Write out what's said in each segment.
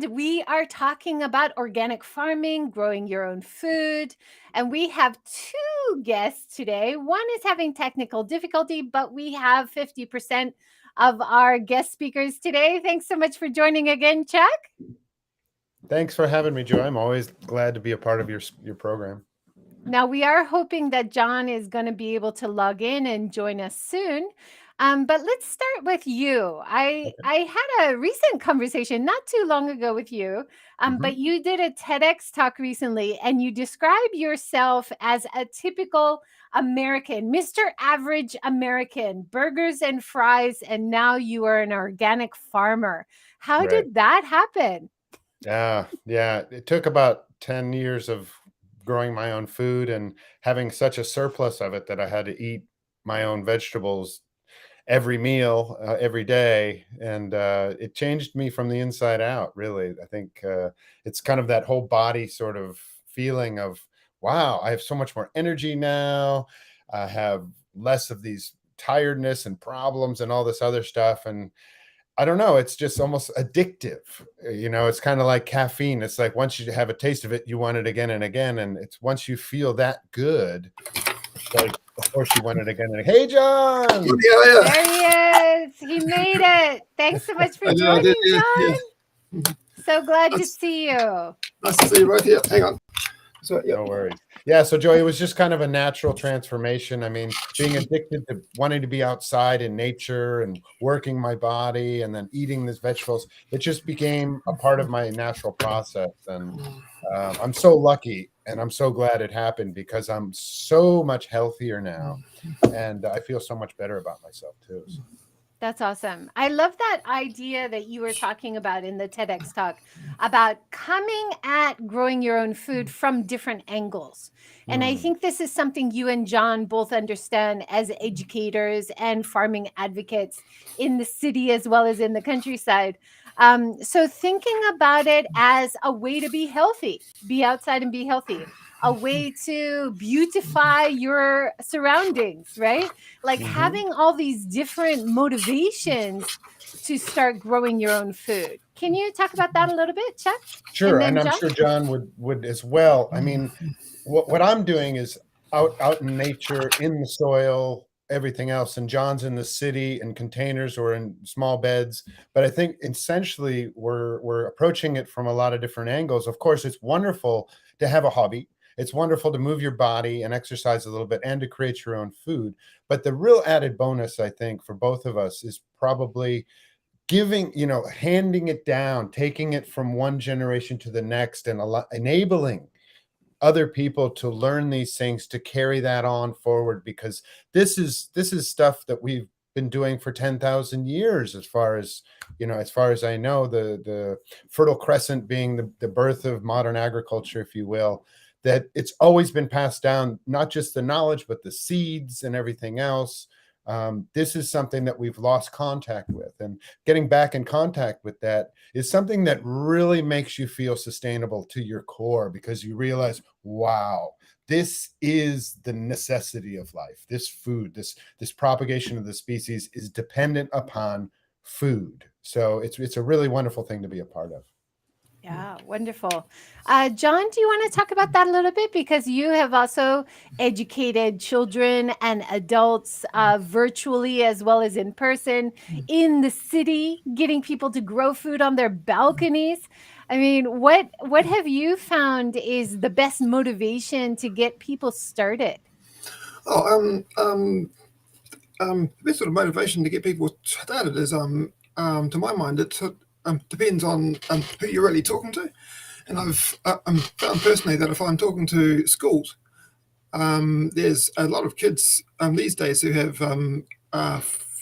and we are talking about organic farming, growing your own food. And we have two guests today. One is having technical difficulty, but we have 50% of our guest speakers today. Thanks so much for joining again, Chuck. Thanks for having me, Joy. I'm always glad to be a part of your program. Now, we are hoping that John is going to be able to log in and join us soon. But let's start with you. I had a recent conversation not too long ago with you, but you did a TEDx talk recently, and you describe yourself as a typical American, Mr. Average American, burgers and fries, and now you are an organic farmer. How did that happen? Yeah. It took about 10 years of growing my own food and having such a surplus of it that I had to eat my own vegetables every meal, every day. And it changed me from the inside out, really. I think it's kind of that whole body sort of feeling of, wow, I have so much more energy now. I have less of these tiredness and problems and all this other stuff. And I don't know, it's just almost addictive. It's kind of like caffeine. It's like once you have a taste of it, you want it again and again. And it's once you feel that good, it's like, of course you want it again. And hey, John. There he is. He made it. Thanks so much for joining, John. So glad to see you. Nice to see you both here. Hang on. No worries. Yeah, so Joey, it was just kind of a natural transformation. I mean, being addicted to wanting to be outside in nature and working my body and then eating these vegetables, it just became a part of my natural process. And I'm so lucky and I'm so glad it happened because I'm so much healthier now and I feel so much better about myself too. So. That's awesome. I love that idea that you were talking about in the TEDx talk about coming at growing your own food from different angles. And I think this is something you and John both understand as educators and farming advocates in the city as well as in the countryside. So thinking about it as a way to be healthy, be outside and be healthy, a way to beautify your surroundings, right? Like having all these different motivations to start growing your own food. Can you talk about that a little bit, Chuck? Sure, and I'm sure John would as well. I mean, what I'm doing is out in nature, in the soil, everything else, and John's in the city in containers or in small beds. But I think essentially we're approaching it from a lot of different angles. Of course, it's wonderful to have a hobby. It's wonderful to move your body and exercise a little bit and to create your own food. But the real added bonus, I think, for both of us is probably handing it down, taking it from one generation to the next and enabling other people to learn these things, to carry that on forward, because this is stuff that we've been doing for 10,000 years, as far as I know, the Fertile Crescent being the birth of modern agriculture, if you will, that it's always been passed down, not just the knowledge, but the seeds and everything else. This is something that we've lost contact with, and getting back in contact with that is something that really makes you feel sustainable to your core, because you realize, wow, this is the necessity of life. This food, this propagation of the species is dependent upon food. So it's a really wonderful thing to be a part of. Yeah, wonderful. John, do you want to talk about that a little bit? Because you have also educated children and adults virtually as well as in person in the city, getting people to grow food on their balconies. I mean, what have you found is the best motivation to get people started? The best sort of motivation to get people started is, to my mind, it depends on who you're really talking to. And I've found personally that if I'm talking to schools, there's a lot of kids these days who have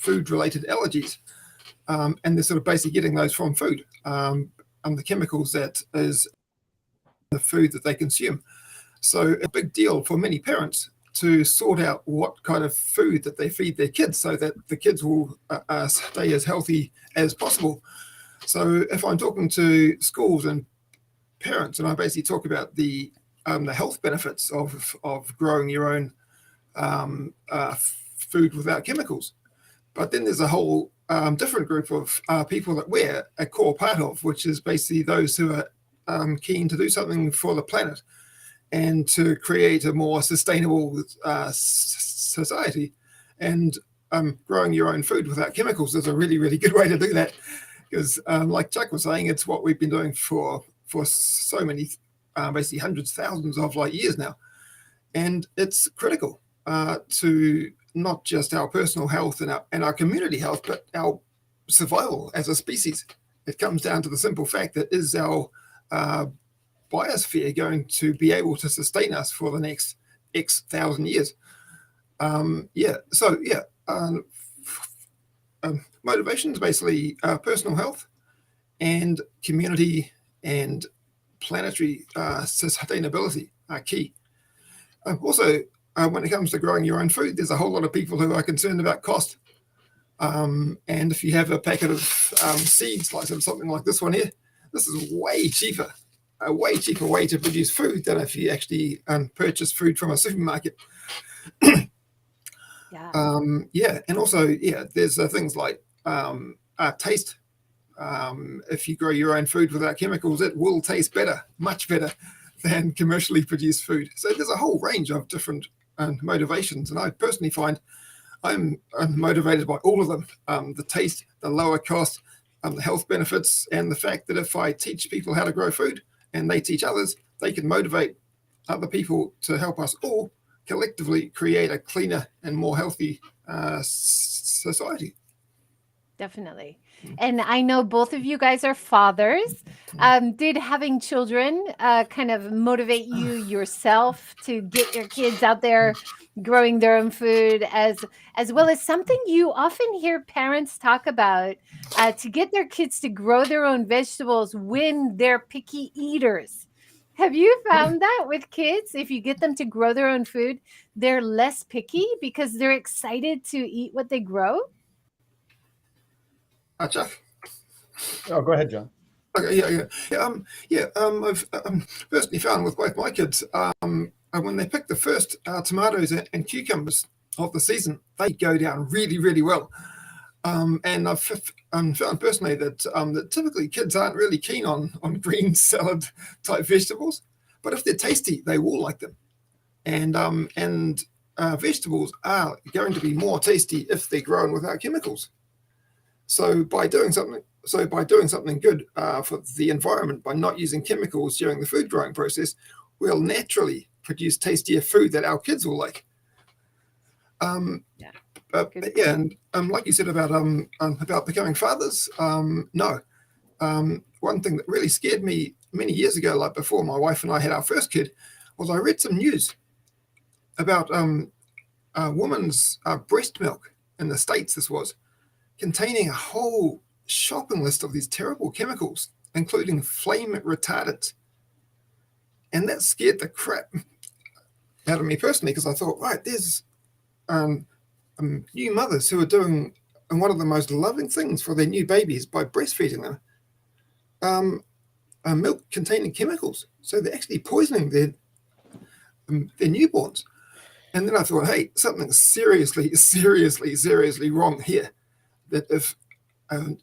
food-related allergies, and they're sort of basically getting those from food, the chemicals that is the food that they consume. So a big deal for many parents to sort out what kind of food that they feed their kids so that the kids will stay as healthy as possible. So if I'm talking to schools and parents, and I basically talk about the health benefits of growing your own food without chemicals, but then there's a whole different group of people that we're a core part of, which is basically those who are keen to do something for the planet and to create a more sustainable society. And growing your own food without chemicals is a really, really good way to do that. Because like Chuck was saying, it's what we've been doing for so many, basically hundreds, thousands of years now. And it's critical to not just our personal health and our community health, but our survival as a species. It comes down to the simple fact that is our biosphere going to be able to sustain us for the next X thousand years? Motivation is basically personal health and community and planetary sustainability are key. Also, when it comes to growing your own food, there's a whole lot of people who are concerned about cost. And if you have a packet of seeds, like something like this one here, this is way cheaper, a way cheaper way to produce food than if you actually purchase food from a supermarket. And also, there's things like taste. If you grow your own food without chemicals, it will taste better, much better than commercially produced food. So there's a whole range of different motivations, and I personally find I'm motivated by all of them: the taste, the lower cost, the health benefits, and the fact that if I teach people how to grow food and they teach others, they can motivate other people to help us all collectively create a cleaner and more healthy society. Definitely. And I know both of you guys are fathers. Did having children kind of motivate you yourself to get your kids out there growing their own food, as well as something you often hear parents talk about, to get their kids to grow their own vegetables when they're picky eaters? Have you found that with kids? If you get them to grow their own food, they're less picky because they're excited to eat what they grow? Chuck? Oh, go ahead, John. Okay, I've personally found with both my kids, when they pick the first tomatoes and cucumbers of the season, they go down really, really well. And I've found personally that typically kids aren't really keen on green salad type vegetables, but if they're tasty, they will like them. And vegetables are going to be more tasty if they're grown without chemicals. So by doing something good for the environment, by not using chemicals during the food growing process, we'll naturally produce tastier food that our kids will like. And like you said about becoming fathers, no. One thing that really scared me many years ago, like before my wife and I had our first kid, was I read some news about a woman's breast milk in the States. This was containing a whole shopping list of these terrible chemicals, including flame retardants. And that scared the crap out of me personally, because I thought, right, there's new mothers who are doing one of the most loving things for their new babies by breastfeeding them. Milk containing chemicals. So they're actually poisoning their newborns. And then I thought, hey, something's seriously wrong here. That if a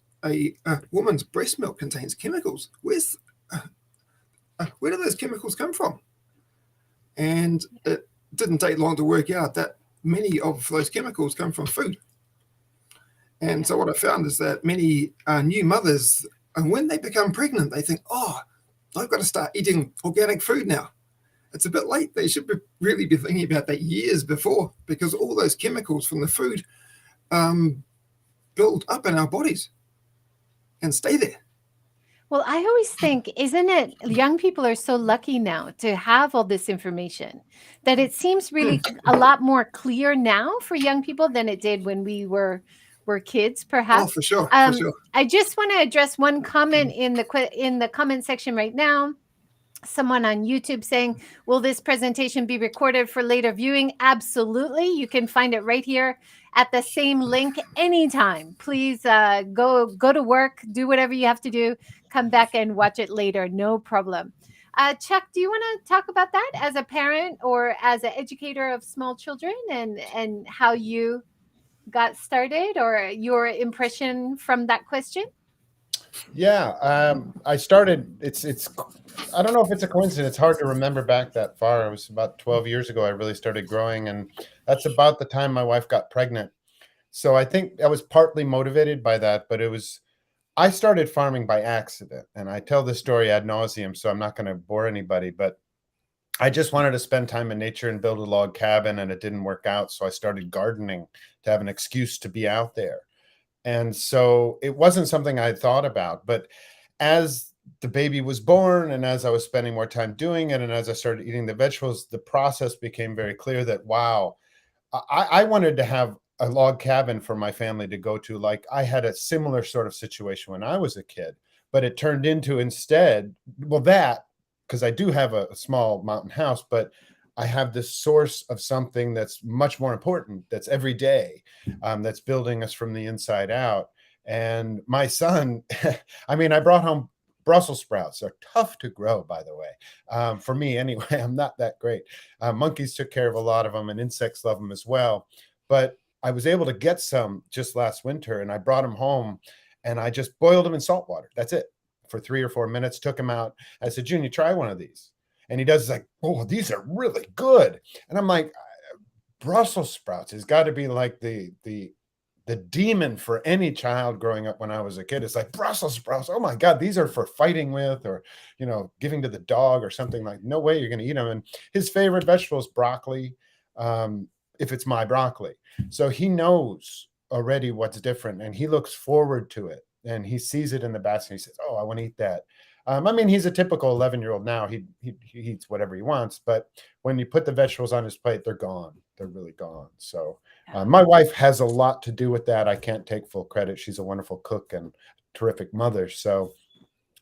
woman's breast milk contains chemicals, where do those chemicals come from? And it didn't take long to work out that many of those chemicals come from food. And so what I found is that many new mothers, and when they become pregnant, they think, oh, I've got to start eating organic food now. It's a bit late. They should really be thinking about that years before, because all those chemicals from the food build up in our bodies and stay there. Well, I always think, isn't it, young people are so lucky now to have all this information, that it seems really a lot more clear now for young people than it did when we were kids, perhaps. Oh, for sure. I just want to address one comment in the comment section right now. Someone on YouTube saying, will this presentation be recorded for later viewing? Absolutely. You can find it right here at the same link anytime. Please go to work, do whatever you have to do, come back and watch it later. No problem. Chuck, do you want to talk about that as a parent or as an educator of small children, and how you got started, or your impression from that question? Yeah, I started. It's. I don't know if it's a coincidence. It's hard to remember back that far. It was about 12 years ago. I really started growing, and that's about the time my wife got pregnant. So I think I was partly motivated by that, but it was. I started farming by accident, and I tell this story ad nauseum, so I'm not going to bore anybody. But I just wanted to spend time in nature and build a log cabin, and it didn't work out. So I started gardening to have an excuse to be out there. And so it wasn't something I had thought about. But as the baby was born and as I was spending more time doing it and as I started eating the vegetables, the process became very clear that, wow, I wanted to have a log cabin for my family to go to. Like I had a similar sort of situation when I was a kid, but it turned into instead, well, that because I do have a small mountain house, but I have this source of something that's much more important, that's every day, that's building us from the inside out. And my son, I mean, I brought home Brussels sprouts. They're tough to grow, by the way. For me, anyway, I'm not that great. Monkeys took care of a lot of them, and insects love them as well. But I was able to get some just last winter, and I brought them home, and I just boiled them in salt water. That's it. For 3 or 4 minutes, took him out. I said, Junior, try one of these. And he does like, oh, these are really good. And I'm like, Brussels sprouts has got to be like the demon for any child growing up when I was a kid. It's like Brussels sprouts. Oh my God, these are for fighting with, or giving to the dog or something. Like, no way you're going to eat them. And his favorite vegetable is broccoli, if it's my broccoli. So he knows already what's different, and he looks forward to it. And he sees it in the basket. And he says, "Oh, I want to eat that." I mean, he's a typical 11-year-old now. He eats whatever he wants, but when you put the vegetables on his plate, they're gone. They're really gone. So my wife has a lot to do with that. I can't take full credit. She's a wonderful cook and terrific mother. So,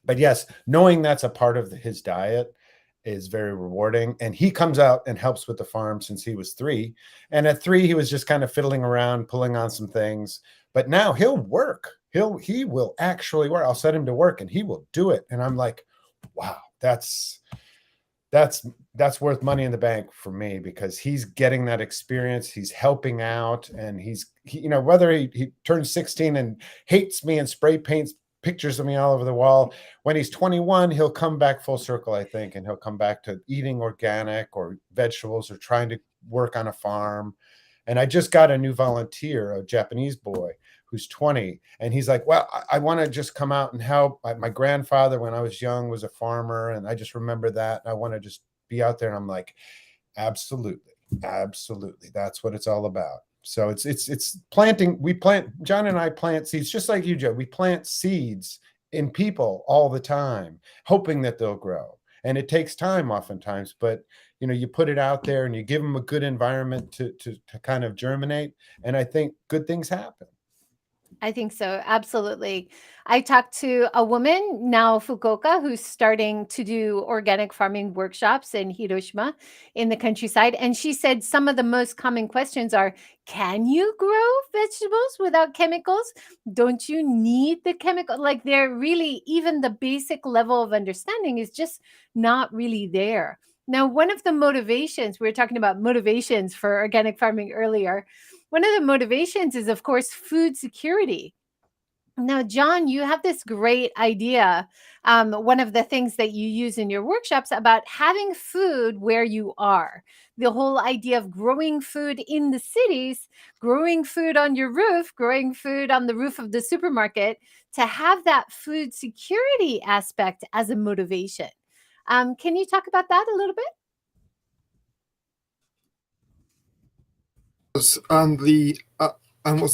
but yes, knowing that's a part of his diet is very rewarding. And he comes out and helps with the farm since he was 3. And at 3, he was just kind of fiddling around, pulling on some things. But now he'll work. He will actually work. I'll set him to work and he will do it. And I'm like, wow, that's worth money in the bank for me, because he's getting that experience. He's helping out, and whether he turns 16 and hates me and spray paints pictures of me all over the wall, when he's 21, he'll come back full circle, I think, and he'll come back to eating organic or vegetables or trying to work on a farm. And I just got a new volunteer, a Japanese boy who's 20. And he's like, well, I want to just come out and help. My grandfather, when I was young, was a farmer. And I just remember that. And I want to just be out there. And I'm like, absolutely. Absolutely. That's what it's all about. So it's planting. John and I plant seeds, just like you, Joe. We plant seeds in people all the time, hoping that they'll grow. And it takes time oftentimes, but you put it out there and you give them a good environment to kind of germinate. And I think good things happen. I think so. Absolutely. I talked to a woman, Nao Fukuoka, who's starting to do organic farming workshops in Hiroshima in the countryside. And she said some of the most common questions are, can you grow vegetables without chemicals? Don't you need the chemical? Like, they're really, even the basic level of understanding is just not really there. Now, one of the motivations, we were talking about motivations for organic farming earlier. One of the motivations is, of course, food security. Now, John, you have this great idea. One of the things that you use in your workshops about having food where you are. The whole idea of growing food in the cities, growing food on your roof, growing food on the roof of the supermarket, to have that food security aspect as a motivation. Can you talk about that a little bit? Was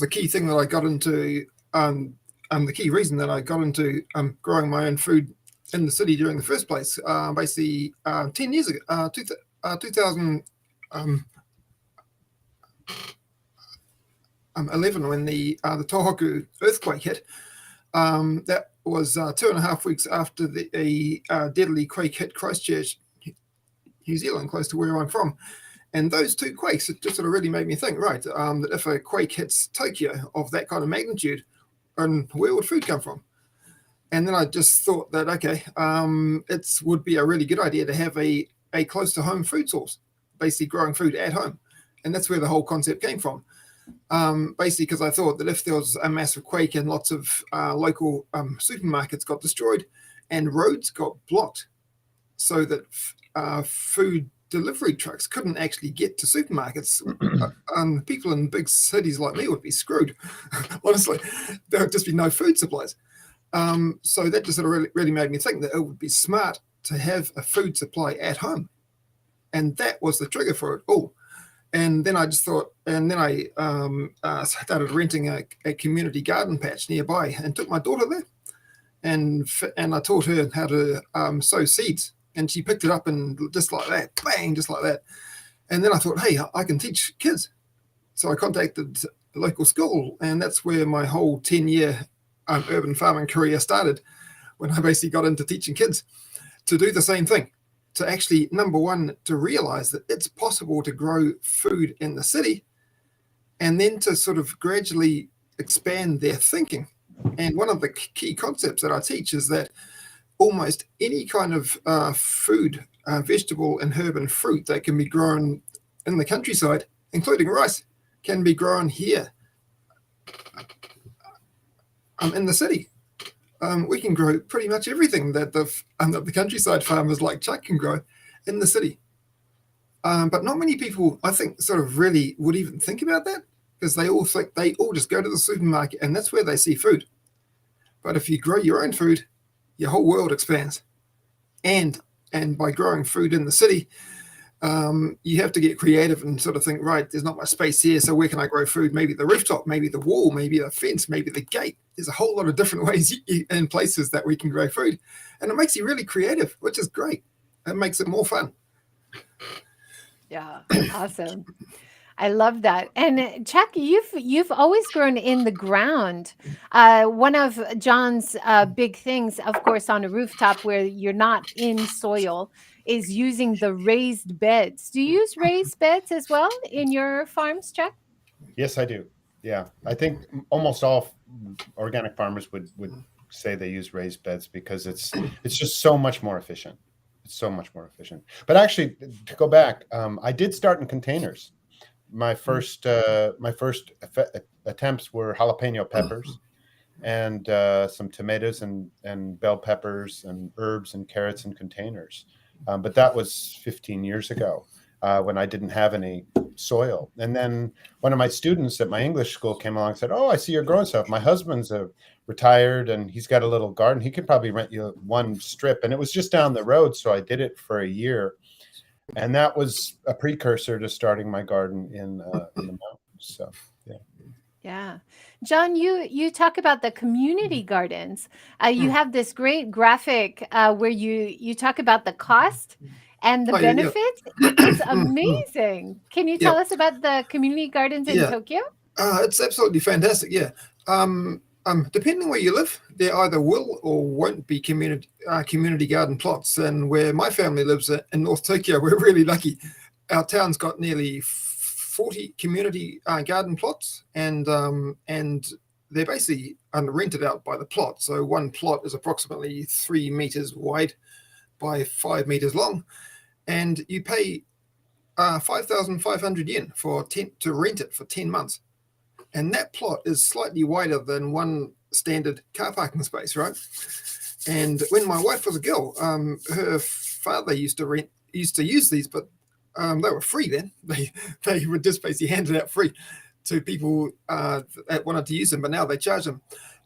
the key thing that I got into, the key reason that I got into growing my own food in the city during the first place. Basically, 10 years ago, 2011, when the Tohoku earthquake hit. That was 2.5 weeks after the deadly quake hit Christchurch, New Zealand, close to where I'm from. And those 2 quakes, it just sort of really made me think, right, that if a quake hits Tokyo of that kind of magnitude, and where would food come from? And then I just thought that, okay, it would be a really good idea to have a close to home food source, basically growing food at home. And that's where the whole concept came from. basically because I thought that if there was a massive quake and lots of local supermarkets got destroyed and roads got blocked so that food delivery trucks couldn't actually get to supermarkets, people in big cities like me would be screwed. Honestly, there would just be no food supplies. So that just sort of really made me think that it would be smart to have a food supply at home. And that was the trigger for it all. And then I just thought, and then I started renting a community garden patch nearby and took my daughter there. And I taught her how to sow seeds. And she picked it up and just like that, bang, just like that. And then I thought, hey, I can teach kids. So I contacted the local school, and that's where my whole 10-year urban farming career started, when I basically got into teaching kids to do the same thing, to actually, number one, to realize that it's possible to grow food in the city, and then to sort of gradually expand their thinking. And one of the key concepts that I teach is that almost any kind of food, vegetable and herb and fruit that can be grown in the countryside, including rice, can be grown here in the city. We can grow pretty much everything that the countryside farmers like Chuck can grow in the city. But not many people, I think, sort of really would even think about that, because they all think they all just go to the supermarket and that's where they see food. But if you grow your own food, your whole world expands. And by growing food in the city, you have to get creative and sort of think, right, there's not much space here, so where can I grow food? Maybe the rooftop, maybe the wall, maybe the fence, maybe the gate. There's a whole lot of different ways and places that we can grow food. And it makes you really creative, which is great. It makes it more fun. Yeah, awesome. I love that. And Chuck, you've always grown in the ground. One of John's big things, of course, on a rooftop where you're not in soil, is using the raised beds. Do you use raised beds as well in your farms, Chuck? Yes, I do. Yeah, I think almost all organic farmers would say they use raised beds because it's just so much more efficient. It's so much more efficient. But actually, to go back, I did start in containers. My first attempts were jalapeno peppers and some tomatoes and bell peppers and herbs and carrots in containers. But that was 15 years ago when I didn't have any soil. And then one of my students at my English school came along and said, "Oh, I see you're growing stuff. My husband's retired and he's got a little garden. He could probably rent you one strip." And it was just down the road. So I did it for a year. And that was a precursor to starting my garden in the mountains. So, yeah. Yeah. John, you talk about the community gardens. You have this great graphic where you talk about the cost and the benefits. It's amazing. Can you tell us about the community gardens in Tokyo? It's absolutely fantastic. Yeah. Depending where you live, there either will or won't be community garden plots. And where my family lives in North Tokyo, we're really lucky. Our town's got nearly 40 community garden plots, and they're basically rented out by the plot. So one plot is approximately 3 meters wide by 5 meters long, and you pay 5,500 yen to rent it for 10 months. And that plot is slightly wider than one standard car parking space, right? And when my wife was a girl, her father used to use these, but they were free then. They would just basically hand it out free to people that wanted to use them, but now they charge them.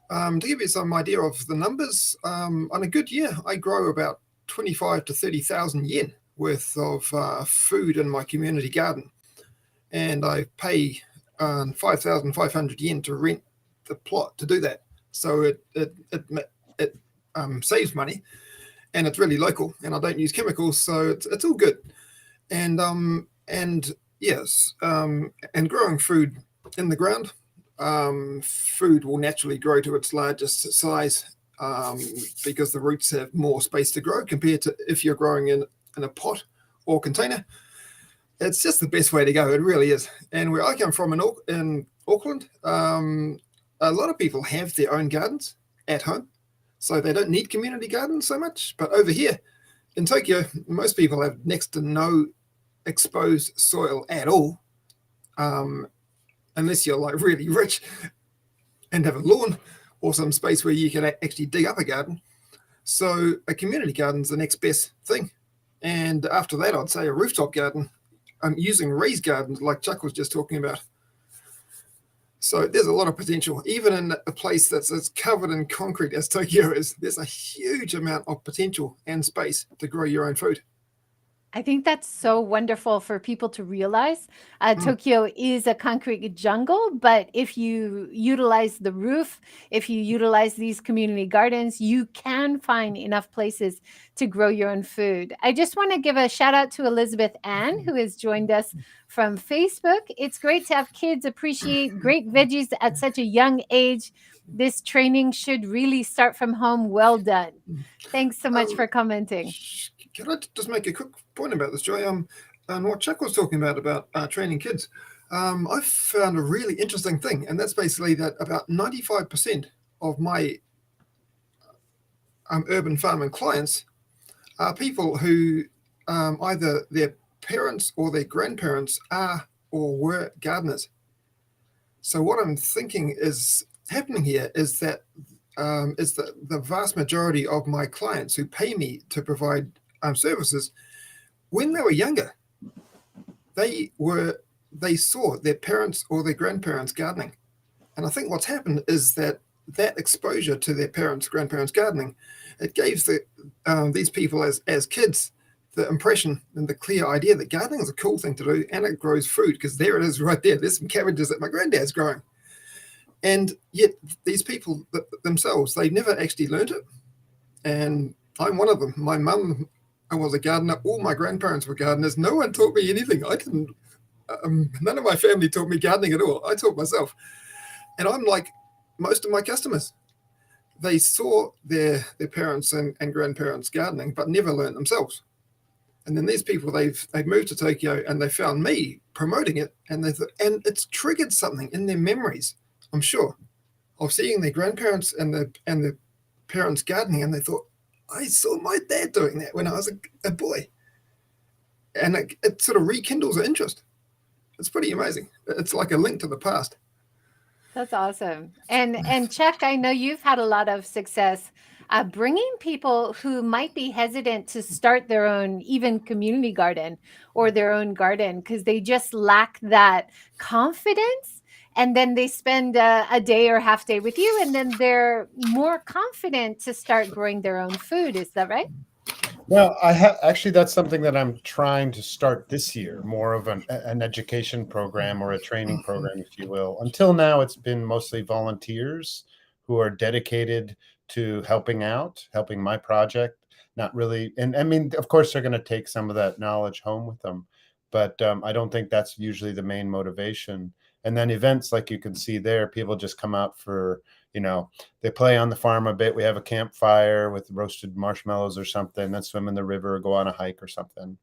To give you some idea of the numbers, on a good year, I grow about 25 to 30,000 yen worth of food in my community garden, and I pay 5,500 yen to rent the plot to do that. So it saves money, and it's really local, and I don't use chemicals, so it's all good. And yes, and growing food in the ground, food will naturally grow to its largest size because the roots have more space to grow compared to if you're growing in a pot or container. It's just the best way to go. It really is. And where I come from in Auckland, a lot of people have their own gardens at home, so they don't need community gardens so much. But over here in Tokyo, most people have next to no exposed soil at all. unless you're like really rich and have a lawn or some space where you can actually dig up a garden. So a community garden's the next best thing. And after that, I'd say a rooftop garden. I'm using raised gardens like Chuck was just talking about. So there's a lot of potential, even in a place that's as covered in concrete as Tokyo is. There's a huge amount of potential and space to grow your own food. I think that's so wonderful for people to realize. Tokyo is a concrete jungle, but if you utilize the roof, if you utilize these community gardens, you can find enough places to grow your own food. I just want to give a shout out to Elizabeth Ann, who has joined us from Facebook. It's great to have kids appreciate great veggies at such a young age. This training should really start from home. Well done. Thanks so much for commenting. Can I just make a quick point about this, Joy? And what Chuck was talking about training kids, I found a really interesting thing, and that's basically that about 95% of my urban farming clients are people who either their parents or their grandparents are or were gardeners. So what I'm thinking is happening here is that the vast majority of my clients who pay me to provide services, when they were younger, they saw their parents or their grandparents gardening. And I think what's happened is that exposure to their parents, grandparents gardening, it gave these people as kids the impression and the clear idea that gardening is a cool thing to do, and it grows food, because there it is right there. There's some cabbages that my granddad's growing. And yet these people themselves, they never actually learned it. And I'm one of them. My mum was a gardener. All my grandparents were gardeners. No one taught me anything. I didn't. None of my family taught me gardening at all. I taught myself. And I'm like most of my customers. They saw their parents and grandparents gardening, but never learned themselves. And then these people, they've moved to Tokyo and they found me promoting it, and and it's triggered something in their memories, I'm sure, of seeing their grandparents and their parents gardening, and they thought, I saw my dad doing that when I was a boy. And it sort of rekindles the interest. It's pretty amazing. It's like a link to the past. That's awesome. And Chuck, I know you've had a lot of success bringing people who might be hesitant to start their own, even community garden or their own garden, because they just lack that confidence. And then they spend a day or half day with you, and then they're more confident to start growing their own food. Is that right? Well, actually, that's something that I'm trying to start this year, more of an education program or a training program, if you will. Until now, it's been mostly volunteers who are dedicated to helping my project, not really. And I mean, of course, they're going to take some of that knowledge home with them, but I don't think that's usually the main motivation. And then events like you can see there, people just come out for, they play on the farm a bit. We have a campfire with roasted marshmallows or something, then swim in the river or go on a hike or something.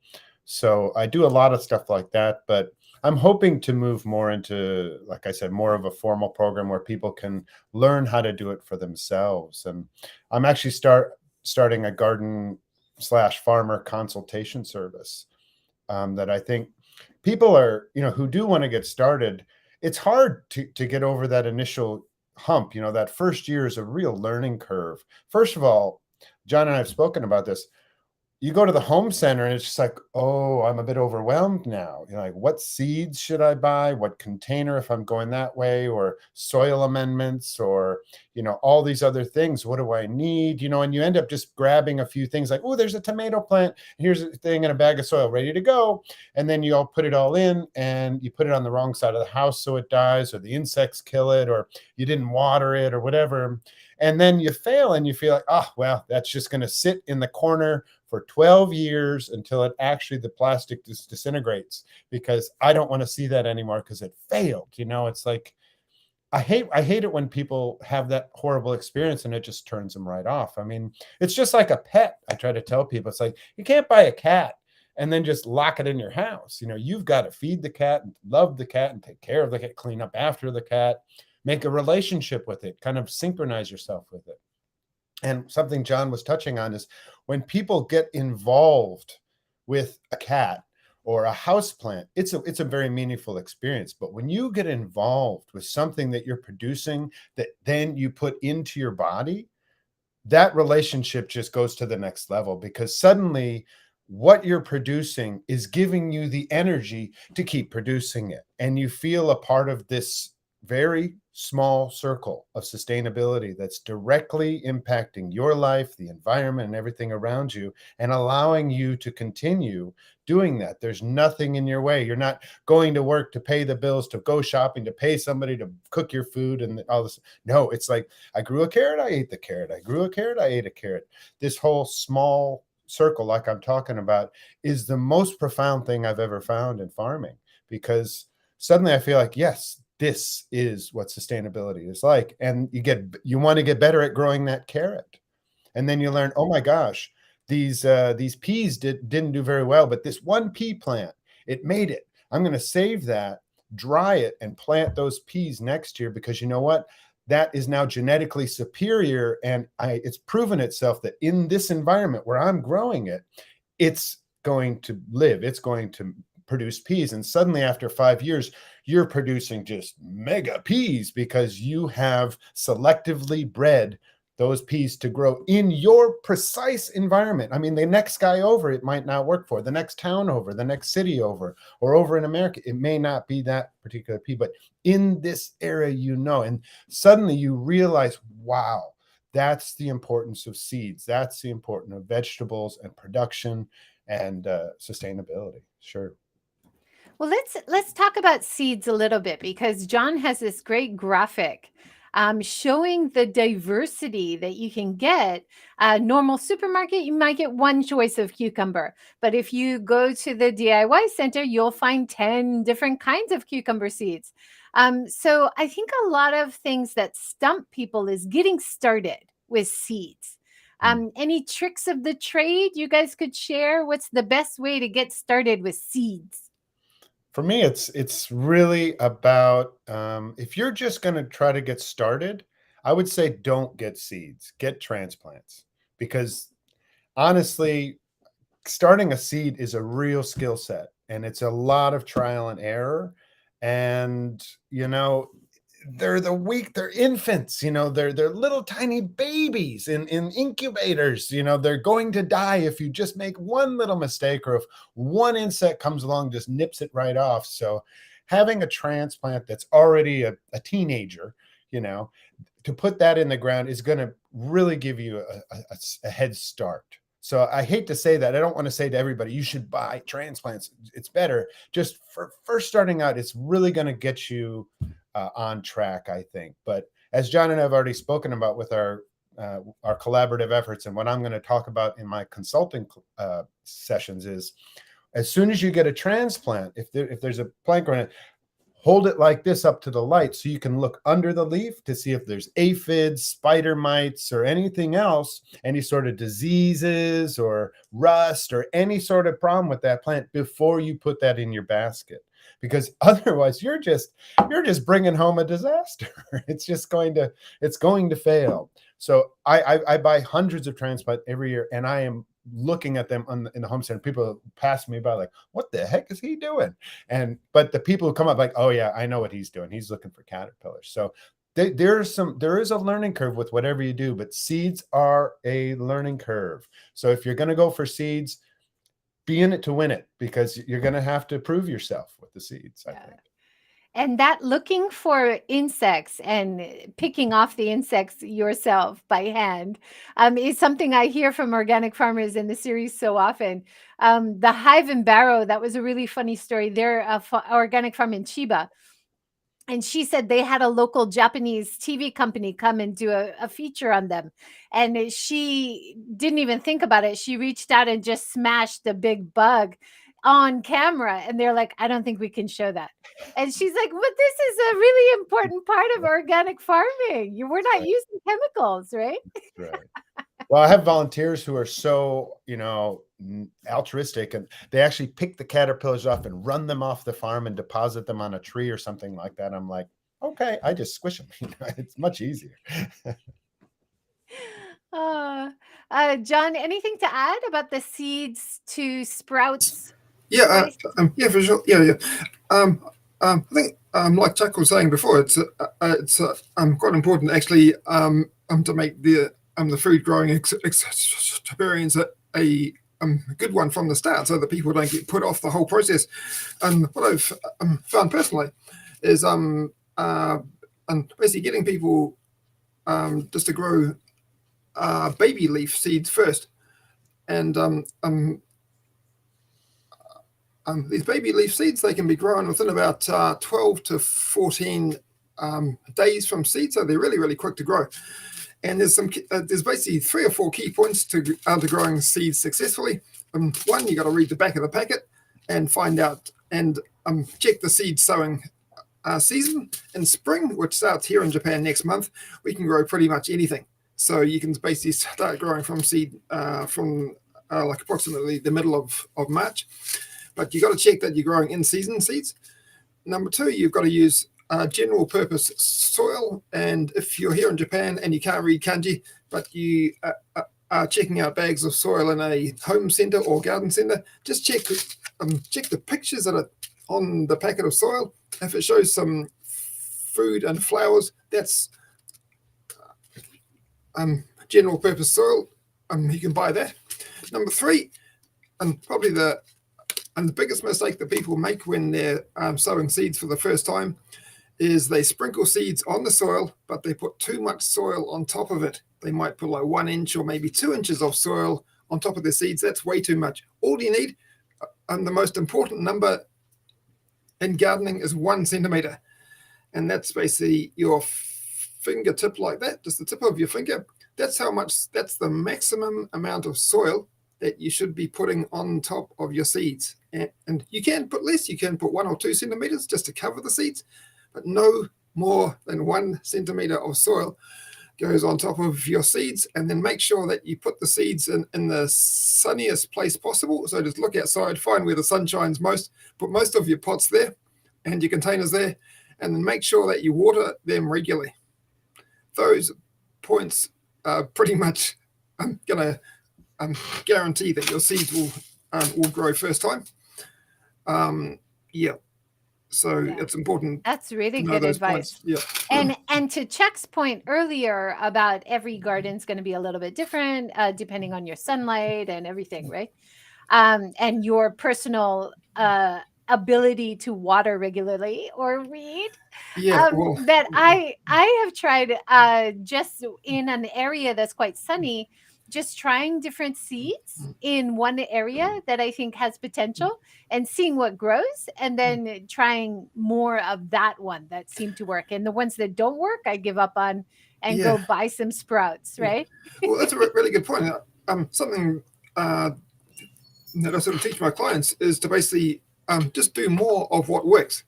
So I do a lot of stuff like that, but I'm hoping to move more into, like I said, more of a formal program where people can learn how to do it for themselves. And I'm actually starting a garden/farmer consultation service that I think people are, who do want to get started. It's hard to get over that initial hump. That first year is a real learning curve. First of all, John and I have spoken about this. You go to the home center and it's just like, oh, I'm a bit overwhelmed now. Like, what seeds should I buy? What container if I'm going that way? Or soil amendments, or, all these other things. What do I need? And you end up just grabbing a few things like, oh, there's a tomato plant. Here's a thing in a bag of soil ready to go. And then you all put it all in and you put it on the wrong side of the house so it dies, or the insects kill it, or you didn't water it or whatever. And then you fail and you feel like, oh, well, that's just going to sit in the corner for 12 years until the plastic disintegrates, because I don't want to see that anymore because it failed. It's like, I hate it when people have that horrible experience and it just turns them right off. I mean, it's just like a pet. I try to tell people, it's like, you can't buy a cat and then just lock it in your house. You've got to feed the cat and love the cat and take care of the cat, clean up after the cat, make a relationship with it, kind of synchronize yourself with it. And something John was touching on is when people get involved with a cat or a house plant, it's a very meaningful experience. But when you get involved with something that you're producing that then you put into your body, that relationship just goes to the next level, because suddenly what you're producing is giving you the energy to keep producing it. And you feel a part of this very small circle of sustainability that's directly impacting your life, the environment, and everything around you, and allowing you to continue doing that. There's nothing in your way. You're not going to work to pay the bills, to go shopping, to pay somebody to cook your food and all this. No, it's like, I grew a carrot, I ate the carrot. I grew a carrot, I ate a carrot. This whole small circle, like I'm talking about, is the most profound thing I've ever found in farming, because suddenly I feel like, yes, this is what sustainability is like. And you want to get better at growing that carrot. And then you learn, oh my gosh, these peas didn't do very well, but this one pea plant, it made it. I'm going to save that, dry it, and plant those peas next year, because you know what? That is now genetically superior. And it's proven itself that in this environment where I'm growing it, it's going to live. It's going to produce peas. And suddenly after 5 years, you're producing just mega peas because you have selectively bred those peas to grow in your precise environment. I mean, the next guy over, it might not work for. The next town over, the next city over, or over in America, it may not be that particular pea, but in this area, and suddenly you realize, wow, that's the importance of seeds. That's the importance of vegetables and production and sustainability. Sure. Well, let's talk about seeds a little bit, because Jon has this great graphic showing the diversity that you can get. A normal supermarket, you might get one choice of cucumber, but if you go to the DIY center, you'll find 10 different kinds of cucumber seeds. So I think a lot of things that stump people is getting started with seeds. Any tricks of the trade you guys could share? What's the best way to get started with seeds? For me, it's really about, if you're just going to try to get started, I would say don't get seeds, get transplants, because honestly, starting a seed is a real skill set, and it's a lot of trial and error. And they're infants, they're little tiny babies in incubators. They're going to die if you just make one little mistake, or if one insect comes along, just nips it right off. So having a transplant that's already a teenager, to put that in the ground is going to really give you a head start. So I hate to say that. I don't want to say to everybody, you should buy transplants. It's better. Just for first starting out, it's really going to get you on track, I think. But as Jon and I have already spoken about with our collaborative efforts, and what I'm going to talk about in my consulting sessions, is as soon as you get a transplant, if there's a plant growing, hold it like this up to the light so you can look under the leaf to see if there's aphids, spider mites, or anything else, any sort of diseases or rust or any sort of problem with that plant before you put that in your basket. Because otherwise you're just bringing home a disaster. It's going to fail. So I buy hundreds of transplants every year, and I am looking at them in the home center. People pass me by like, what the heck is he doing? But the people who come up like, oh yeah, I know what he's doing. He's looking for caterpillars. So there is a learning curve with whatever you do, but seeds are a learning curve. So if you're going to go for seeds, be in it to win it, because you're going to have to prove yourself with the seeds, I think. And that looking for insects and picking off the insects yourself by hand is something I hear from organic farmers in the series so often. The Hive and Barrow, that was a really funny story. They're an organic farm in Chiba. And she said they had a local Japanese TV company come and do a feature on them. And she didn't even think about it. She reached out and just smashed a big bug on camera. And they're like, I don't think we can show that. And she's like, but this is a really important part of organic farming. We're not using chemicals, right? Right. Well, I have volunteers who are so, altruistic, and they actually pick the caterpillars off and run them off the farm and deposit them on a tree or something like that. I'm like, okay, I just squish them. It's much easier. Jon, anything to add about the seeds to sprouts? Yeah, yeah, for sure. Yeah. I think, like Chuck was saying before, it's quite important actually to make the food growing experience a good one from the start, so that people don't get put off the whole process. And what I've found personally is basically getting people just to grow baby leaf seeds first, and these baby leaf seeds, they can be grown within about 12 to 14 days from seed, so they're really, really quick to grow. And there's basically 3 or 4 key points to growing seeds successfully. One, you got to read the back of the packet and find out and check the seed sowing season. In spring, which starts here in Japan next month, we can grow pretty much anything. So you can basically start growing from seed from like approximately the middle of March. But you've got to check that you're growing in-season seeds. Number 2, you've got to use general purpose soil. And if you're here in Japan and you can't read kanji, but you are checking out bags of soil in a home center or garden center, just check the pictures that are on the packet of soil. If it shows some food and flowers, that's general purpose soil. You can buy that. Number 3, and probably the biggest mistake that people make when they're sowing seeds for the first time is they sprinkle seeds on the soil, but they put too much soil on top of it. They might put like 1 inch or maybe 2 inches of soil on top of their seeds. That's way too much. All you need, and the most important number in gardening, is 1 centimeter. And that's basically your fingertip like that, just the tip of your finger. That's the maximum amount of soil that you should be putting on top of your seeds. And you can put less, you can put 1 or 2 centimeters just to cover the seeds, but no more than 1 centimeter of soil goes on top of your seeds. And then make sure that you put the seeds in the sunniest place possible. So just look outside, find where the sun shines most, put most of your pots there and your containers there, and then make sure that you water them regularly. Those points are pretty much going to guarantee that your seeds will grow first time. So it's important. That's really good advice. Yeah. And to Chuck's point earlier about every garden's going to be a little bit different depending on your sunlight and everything, right? And your personal ability to water regularly or read. That I have tried just in an area that's quite sunny, just trying different seeds in one area that I think has potential and seeing what grows, and then trying more of that one that seemed to work. And the ones that don't work, I give up on and go buy some sprouts, right? Well, that's a really good point. Something that I sort of teach my clients is to basically just do more of what works.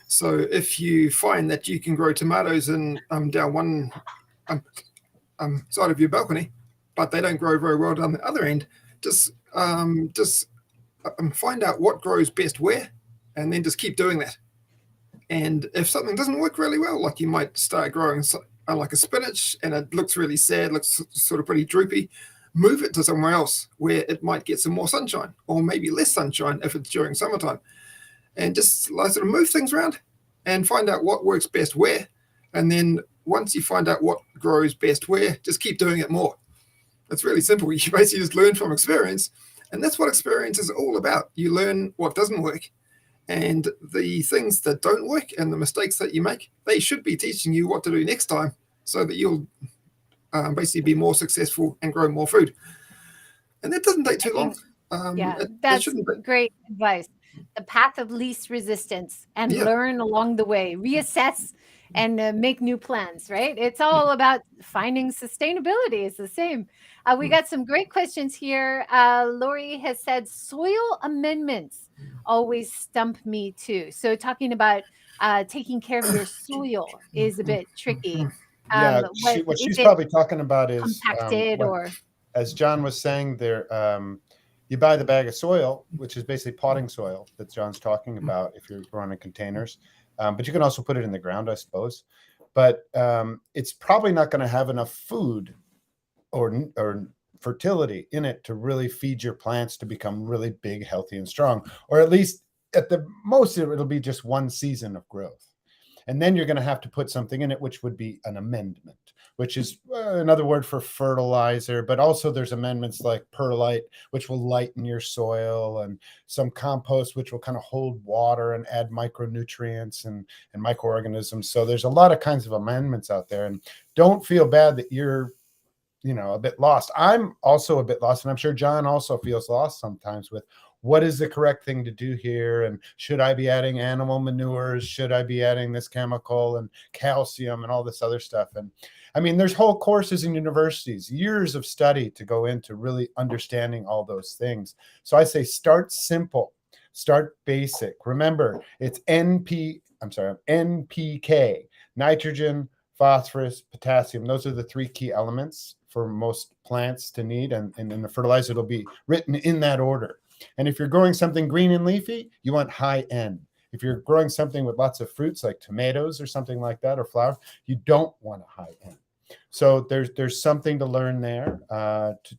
So if you find that you can grow tomatoes in down one side of your balcony, but they don't grow very well down the other end, just find out what grows best where, and then just keep doing that. And if something doesn't work really well, like you might start growing like a spinach and it looks really sad, looks sort of pretty droopy, move it to somewhere else where it might get some more sunshine, or maybe less sunshine if it's during summertime. And just like sort of move things around and find out what works best where. And then once you find out what grows best where, just keep doing it more. It's really simple. You basically just learn from experience. And that's what experience is all about. You learn what doesn't work. And the things that don't work and the mistakes that you make, they should be teaching you what to do next time so that you'll basically be more successful and grow more food. And that doesn't take too long. That's great advice. The path of least resistance, and learn along the way, reassess and make new plans, right? It's all about finding sustainability. It's the same. We got some great questions here. Lori has said, soil amendments always stump me too. So talking about taking care of your soil is a bit tricky. What she's probably talking about is compacted as John was saying there, you buy the bag of soil, which is basically potting soil that John's talking about if you're growing in containers. But you can also put it in the ground, I suppose. But it's probably not going to have enough food or fertility in it to really feed your plants to become really big, healthy, and strong. Or at least at the most, it'll be just one season of growth. And then you're going to have to put something in it, which would be an amendment, which is another word for fertilizer. But also there's amendments like perlite, which will lighten your soil, and some compost, which will kind of hold water and add micronutrients and microorganisms. So there's a lot of kinds of amendments out there. And don't feel bad that you're, a bit lost. I'm also a bit lost. And I'm sure Jon also feels lost sometimes with, what is the correct thing to do here? And should I be adding animal manures? Should I be adding this chemical and calcium and all this other stuff? And I mean, there's whole courses in universities, years of study to go into really understanding all those things. So I say, start simple, start basic. Remember, it's NPK, nitrogen, phosphorus, potassium. Those are the 3 key elements for most plants to need. And in the fertilizer, it'll be written in that order. And if you're growing something green and leafy, you want high N. If you're growing something with lots of fruits like tomatoes or something like that, or flowers, you don't want a high N. So there's something to learn there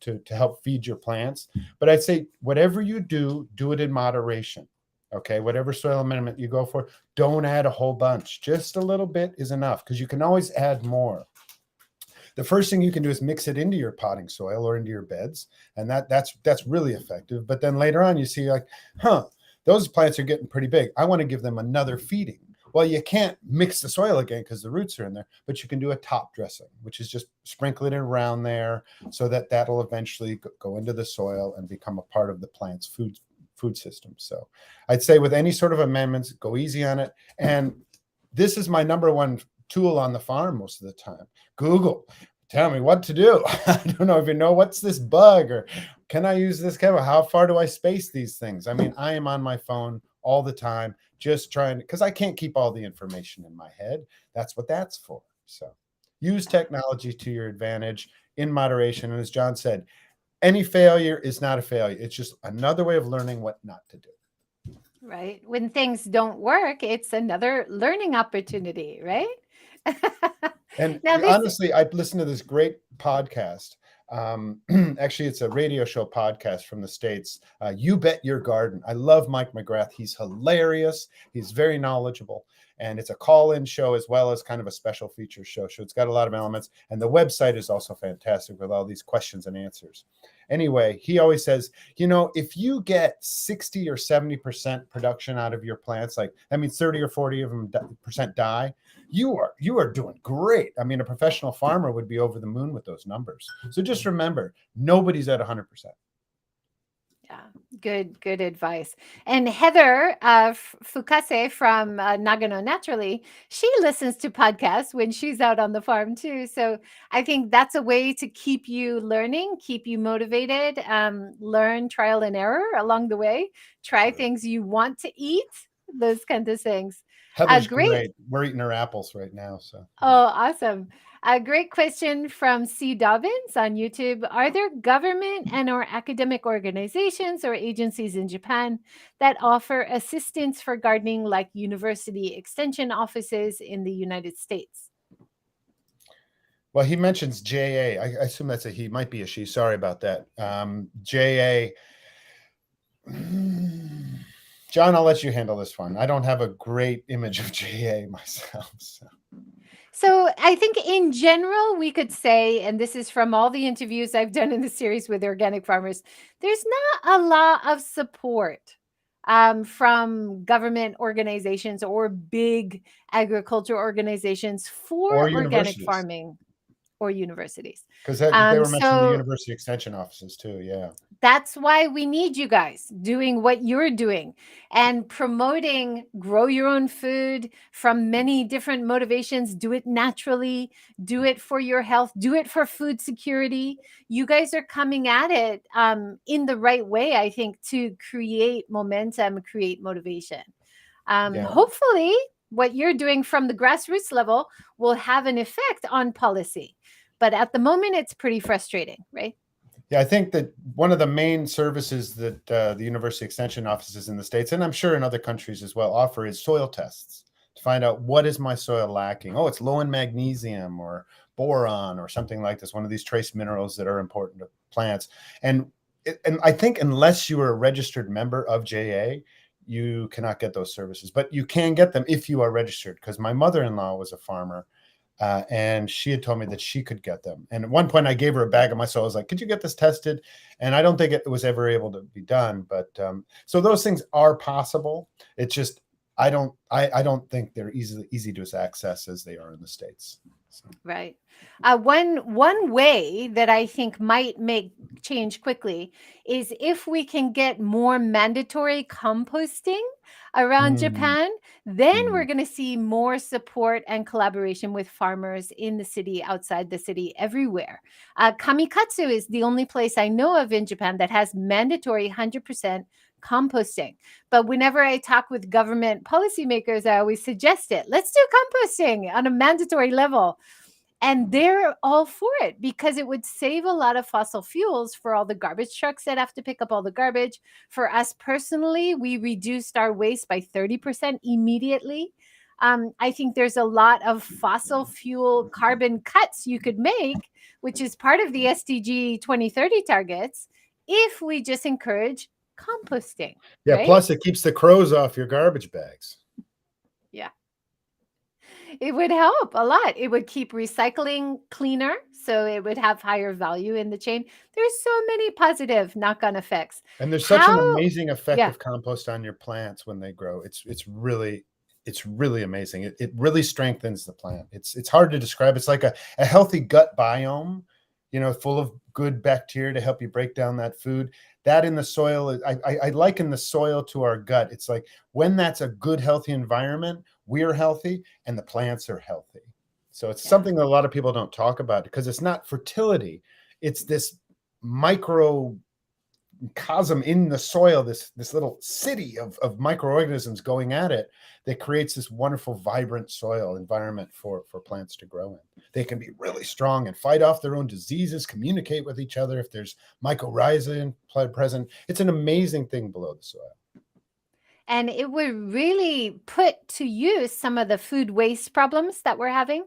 to help feed your plants. But I'd say whatever you do, do it in moderation. Okay, whatever soil amendment you go for, don't add a whole bunch. Just a little bit is enough, because you can always add more. The first thing you can do is mix it into your potting soil or into your beds. And that's really effective. But then later on, you see like, those plants are getting pretty big. I want to give them another feeding. Well, you can't mix the soil again because the roots are in there, but you can do a top dressing, which is just sprinkling it around there so that that'll eventually go into the soil and become a part of the plant's food system. So I'd say with any sort of amendments, go easy on it. And this is my number one tool on the farm most of the time. Google, tell me what to do. I don't know if you know, what's this bug, or can I use this chemical? How far do I space these things? I mean, I am on my phone all the time, just trying, because I can't keep all the information in my head. That's what that's for. So use technology to your advantage in moderation. And as Jon said, any failure is not a failure. It's just another way of learning what not to do. Right. When things don't work, it's another learning opportunity, right? And Now honestly, I listened to this great podcast. Actually, it's a radio show podcast from the States. You Bet Your Garden. I love Mike McGrath. He's hilarious. He's very knowledgeable. And it's a call-in show as well as kind of a special feature show. So it's got a lot of elements. And the website is also fantastic with all these questions and answers. Anyway, he always says, if you get 60 or 70% production out of your plants, like, I mean, 30 or 40 of them percent die, you are doing great. I mean, a professional farmer would be over the moon with those numbers. So just remember, nobody's at 100%. Yeah, good advice. And Heather Fukase from Nagano Naturally, she listens to podcasts when she's out on the farm too. So I think that's a way to keep you learning, keep you motivated, learn trial and error along the way, try things you want to eat, those kinds of things. Heather's great. We're eating her apples right now. So. Oh, awesome. A great question from C. Dobbins on YouTube. Are there government and or academic organizations or agencies in Japan that offer assistance for gardening like university extension offices in the United States? Well, he mentions JA. I assume that's a he, might be a she. Sorry about that. JA. Jon, I'll let you handle this one. I don't have a great image of JA myself. So I think in general, we could say, and this is from all the interviews I've done in the series with organic farmers, there's not a lot of support from government organizations or big agriculture organizations for organic farming or universities. Because they were mentioning the university extension offices too. Yeah. That's why we need you guys doing what you're doing and promoting grow your own food from many different motivations. Do it naturally, do it for your health, do it for food security. You guys are coming at it in the right way, I think, to create momentum, create motivation. Hopefully, what you're doing from the grassroots level will have an effect on policy. But at the moment, it's pretty frustrating, right? Yeah, I think that one of the main services that the university extension offices in the States, and I'm sure in other countries as well, offer is soil tests to find out what is my soil lacking. Oh, it's low in magnesium or boron or something like this, one of these trace minerals that are important plants. And I think unless you are a registered member of JA, you cannot get those services, but you can get them if you are registered, because my mother-in-law was a farmer. And she had told me that she could get them. And at one point I gave her a bag of my soil. I was like, could you get this tested? And I don't think it was ever able to be done. But so those things are possible. It's just, I don't think they're easy to access as they are in the States. So. Right. One way that I think might make change quickly is if we can get more mandatory composting around Japan, then we're going to see more support and collaboration with farmers in the city, outside the city, everywhere. Kamikatsu is the only place I know of in Japan that has mandatory 100% composting. But whenever I talk with government policymakers, I always suggest it. Let's do composting on a mandatory level. And they're all for it because it would save a lot of fossil fuels for all the garbage trucks that have to pick up all the garbage. For us personally, we reduced our waste by 30% immediately. I think there's a lot of fossil fuel carbon cuts you could make, which is part of the SDG 2030 targets, if we just encourage composting. Yeah, right? plus it keeps the crows off your garbage bags. Yeah. It would help a lot. It would keep recycling cleaner, so it would have higher value in the chain. There's so many positive knock-on effects. And there's such an amazing effect of compost on your plants when they grow. It's really amazing. It really strengthens the plant. It's hard to describe. It's like a healthy gut biome, full of good bacteria to help you break down that food. That in the soil, I liken the soil to our gut. It's like when that's a good, healthy environment, we're healthy and the plants are healthy. So it's something that a lot of people don't talk about because it's not fertility. It's this microcosm in the soil, this little city of microorganisms going at it that creates this wonderful, vibrant soil environment for plants to grow in. They can be really strong and fight off their own diseases, communicate with each other if there's mycorrhizae present. It's an amazing thing below the soil. And it would really put to use some of the food waste problems that we're having.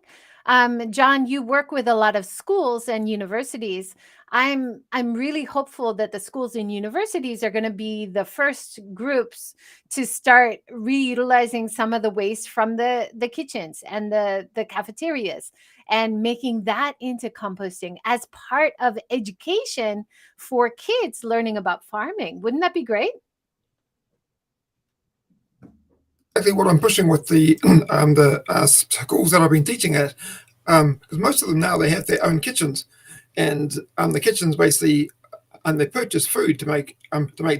Jon, you work with a lot of schools and universities. I'm really hopeful that the schools and universities are going to be the first groups to start reutilizing some of the waste from the kitchens and the cafeterias and making that into composting as part of education for kids learning about farming. Wouldn't that be great? Exactly what I'm pushing with the schools that I've been teaching at, because most of them now they have their own kitchens, and the kitchens basically they purchase food to make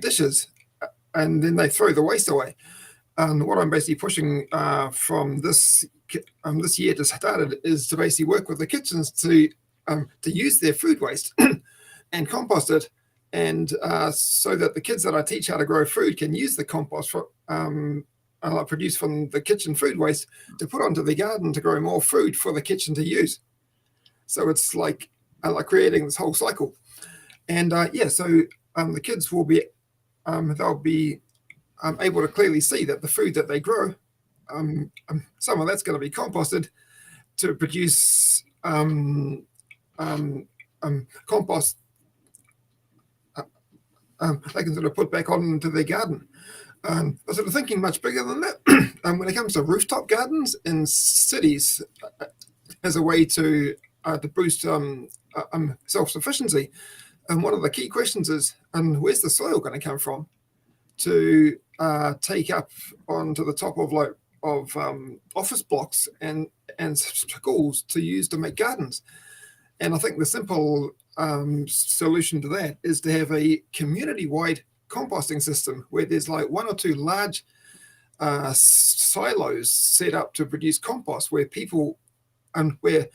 dishes, and then they throw the waste away. And what I'm basically pushing from this year to started is to basically work with the kitchens to use their food waste and compost it, and so that the kids that I teach how to grow food can use the compost for produced from the kitchen food waste to put onto the garden to grow more food for the kitchen to use. So it's like creating this whole cycle. And so the kids will be they'll be able to clearly see that the food that they grow, some of that's going to be composted to produce compost they can sort of put back onto their garden. I'm sort of thinking much bigger than that. When it comes to rooftop gardens in cities as a way to boost self-sufficiency, and one of the key questions is, where's the soil going to come from to take up onto the top of office blocks and schools to use to make gardens? And I think the simple solution to that is to have a community-wide composting system where there's like one or two large silos set up to produce compost, where people where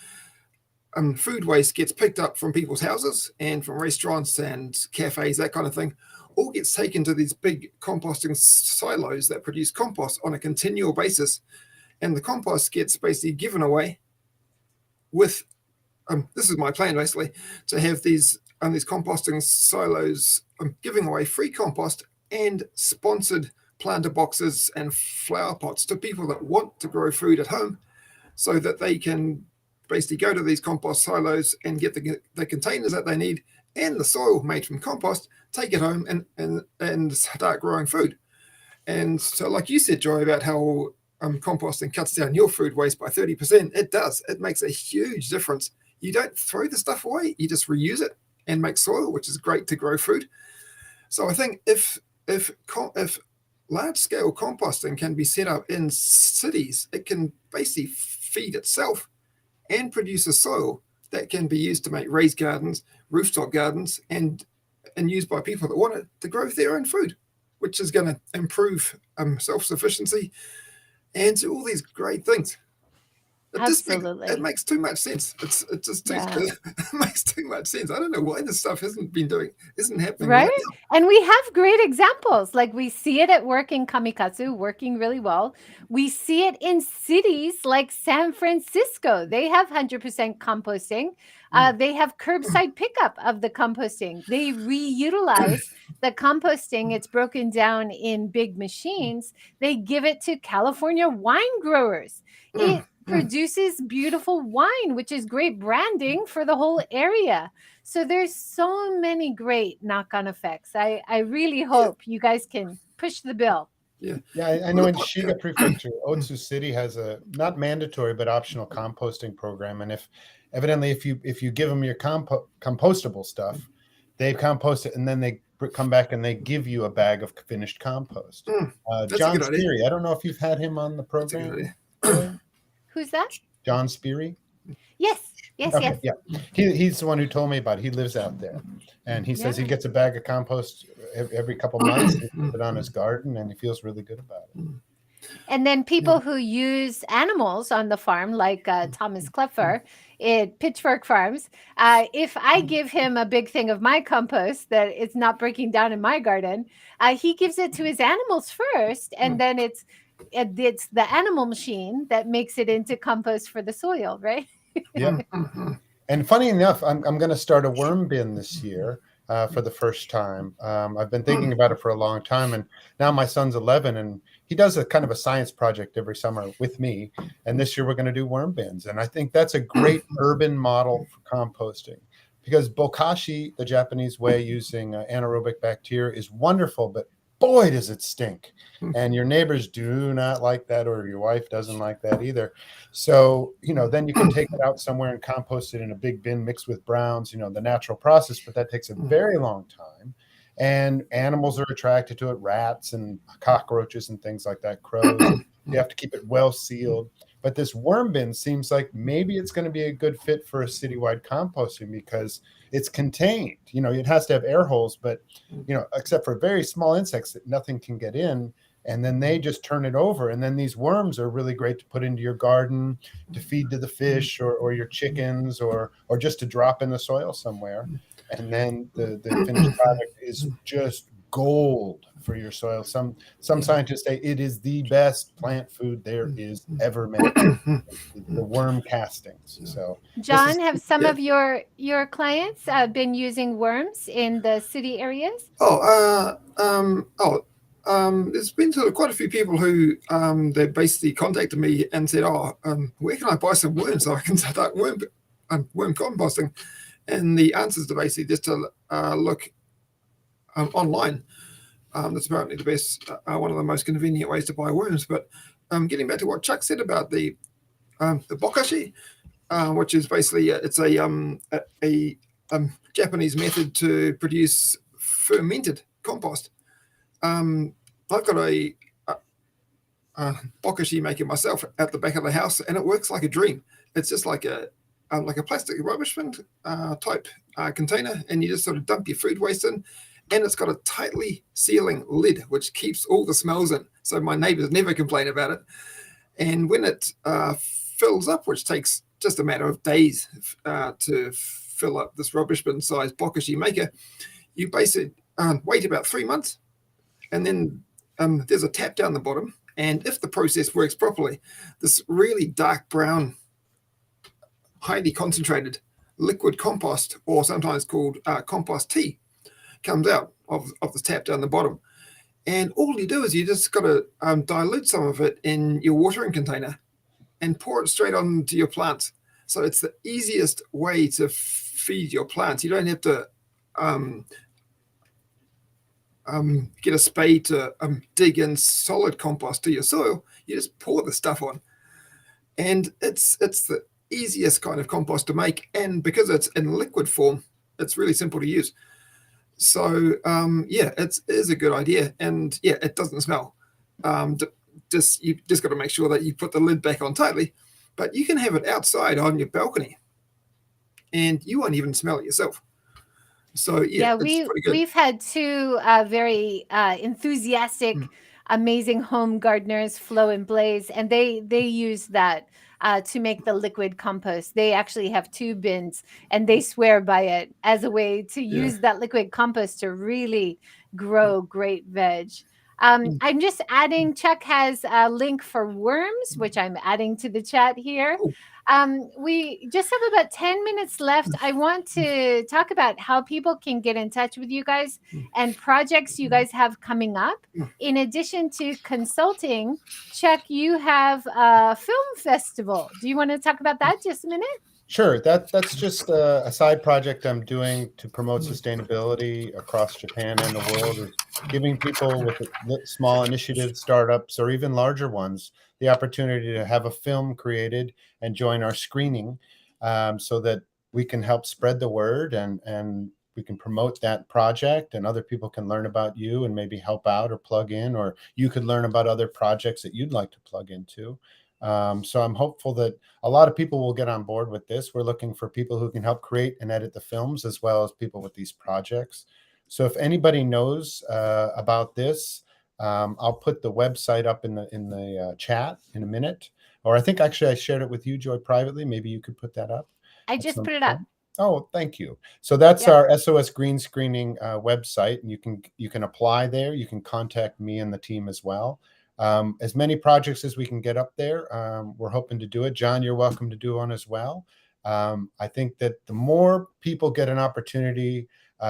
food waste gets picked up from people's houses and from restaurants and cafes, that kind of thing, all gets taken to these big composting silos that produce compost on a continual basis, and the compost gets basically given away with this is my plan, basically, to have these composting silos giving away free compost and sponsored planter boxes and flower pots to people that want to grow food at home, so that they can basically go to these compost silos and get the containers that they need and the soil made from compost, take it home and start growing food. And so, like you said, Joy, about how composting cuts down your food waste by 30%, it does. It makes a huge difference. You don't throw the stuff away, you just reuse it and make soil, which is great to grow food. So I think if large-scale composting can be set up in cities, it can basically feed itself and produce a soil that can be used to make raised gardens, rooftop gardens, and used by people that want it to grow their own food, which is going to improve self-sufficiency and do all these great things. Absolutely. It makes too much sense. It just it makes too much sense. I don't know why this stuff isn't happening Right? now. And we have great examples. Like we see it at work in Kamikatsu, working really well. We see it in cities like San Francisco. They have 100% composting. They have curbside pickup of the composting. They reutilize the composting. It's broken down in big machines. They give it to California wine growers. It produces beautiful wine, which is great branding for the whole area. So there's so many great knock-on effects. I really hope you guys can push the bill. Yeah, I know in Shiga Prefecture, Otsu City has a not mandatory but optional composting program, and if you give them your compostable stuff, they compost it and then they come back and they give you a bag of finished compost. John Speary, I don't know if you've had him on the program. Who's that? John Speary. Yes. Okay, yeah. He's the one who told me about it. He lives out there, and he says he gets a bag of compost every couple months and puts it on his garden, and he feels really good about it. And then people who use animals on the farm, like Thomas Kleffer at Pitchfork Farms, if I give him a big thing of my compost that it's not breaking down in my garden, he gives it to his animals first, and then it's the animal machine that makes it into compost for the soil, right? Yeah. And funny enough, I'm going to start a worm bin this year for the first time. I've been thinking about it for a long time, and now my son's 11, and he does a kind of a science project every summer with me. And this year we're going to do worm bins, and I think that's a great urban model for composting, because Bokashi, the Japanese way using anaerobic bacteria, is wonderful, but boy, does it stink. And your neighbors do not like that, or your wife doesn't like that either. So, then you can take it out somewhere and compost it in a big bin mixed with browns, the natural process, but that takes a very long time. And animals are attracted to it, rats and cockroaches and things like that, crows. You have to keep it well sealed. But this worm bin seems like maybe it's going to be a good fit for a citywide composting, because it's contained. It has to have air holes, but except for very small insects that nothing can get in, and then they just turn it over. And then these worms are really great to put into your garden, to feed to the fish or your chickens, or just to drop in the soil somewhere. And then the finished product is just gold for your soil. Some scientists say it is the best plant food there is ever made. The worm castings. So, John, have some of your clients been using worms in the city areas? There's been quite a few people who they basically contacted me and said, where can I buy some worms so I can start worm composting? And the answers are basically just to look online. That's apparently the best, one of the most convenient ways to buy worms. But getting back to what Chuck said about the Bokashi, which is basically it's a Japanese method to produce fermented compost. I've got a Bokashi maker myself at the back of the house, and it works like a dream. It's just like a plastic rubbish bin type container, and you just sort of dump your food waste in, and it's got a tightly sealing lid which keeps all the smells in, so my neighbors never complain about it. And when it fills up, which takes just a matter of days to fill up this rubbish bin size Bokashi maker, you basically wait about 3 months, and then there's a tap down the bottom, and if the process works properly, this really dark brown, highly concentrated liquid compost, or sometimes called compost tea, comes out of the tap down the bottom. And all you do is you just got to dilute some of it in your watering container and pour it straight onto your plants. So it's the easiest way to feed your plants. You don't have to get a spade to dig in solid compost to your soil. You just pour the stuff on, and it's the easiest kind of compost to make, and because it's in liquid form, it's really simple to use. So yeah, it is a good idea, and yeah, it doesn't smell. You just got to make sure that you put the lid back on tightly, but you can have it outside on your balcony, and you won't even smell it yourself. So yeah, it's pretty good. We've had two very enthusiastic, amazing home gardeners, Flo and Blaze, and they use that to make the liquid compost. They actually have 2 bins, and they swear by it as a way to use that liquid compost to really grow great veg. I'm just adding, Chuck has a link for worms, which I'm adding to the chat here. We just have about 10 minutes left. I want to talk about how people can get in touch with you guys and projects you guys have coming up. In addition to consulting, Chuck, you have a film festival. Do you want to talk about that just a minute? Sure. That's just a side project I'm doing to promote sustainability across Japan and the world, is giving people with small initiatives, startups, or even larger ones, the opportunity to have a film created and join our screening, so that we can help spread the word, and we can promote that project, and other people can learn about you and maybe help out or plug in, or you could learn about other projects that you'd like to plug into. So I'm hopeful that a lot of people will get on board with this. We're looking for people who can help create and edit the films, as well as people with these projects. So if anybody knows about this, I'll put the website up in the chat in a minute. Or I think actually I shared it with you, Joy, privately. Maybe you could put that up. I just put it up. Oh, thank you. So that's our SOS Green Screening website, and you can apply there. You can contact me and the team as well. As many projects as we can get up there, we're hoping to do it. John, you're welcome to do one as well. I think that the more people get an opportunity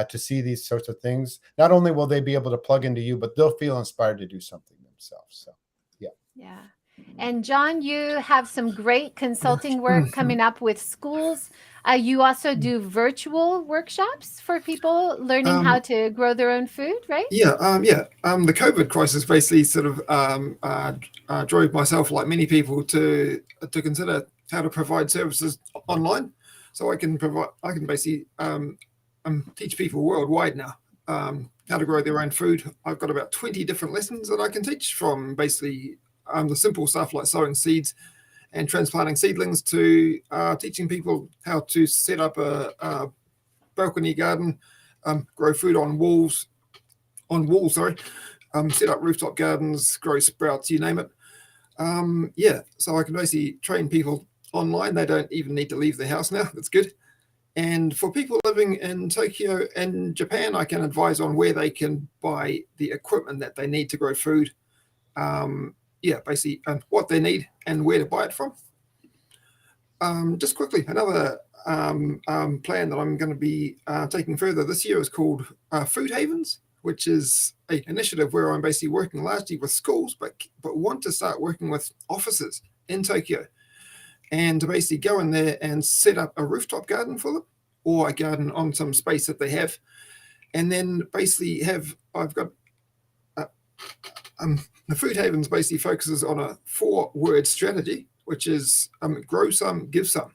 to see these sorts of things, not only will they be able to plug into you, but they'll feel inspired to do something themselves. So, yeah. Yeah. And John, you have some great consulting work coming up with schools. You also do virtual workshops for people learning how to grow their own food, right? Yeah. The COVID crisis basically sort of drove myself, like many people, to consider how to provide services online. So I can basically teach people worldwide now how to grow their own food. I've got about 20 different lessons that I can teach, from basically the simple stuff like sowing seeds and transplanting seedlings to teaching people how to set up a balcony garden, grow food on walls, set up rooftop gardens, grow sprouts, you name it. So I can basically train people online. They don't even need to leave the house now. That's good. And for people living in Tokyo and Japan, I can advise on where they can buy the equipment that they need to grow food. Basically what they need and where to buy it from. Just quickly, another plan that I'm going to be taking further this year is called Food Havens, which is an initiative where I'm basically working largely with schools, but want to start working with offices in Tokyo, and to basically go in there and set up a rooftop garden for them, or a garden on some space that they have, and then basically I've got the Food Havens basically focuses on a 4-word strategy, which is grow some, give some.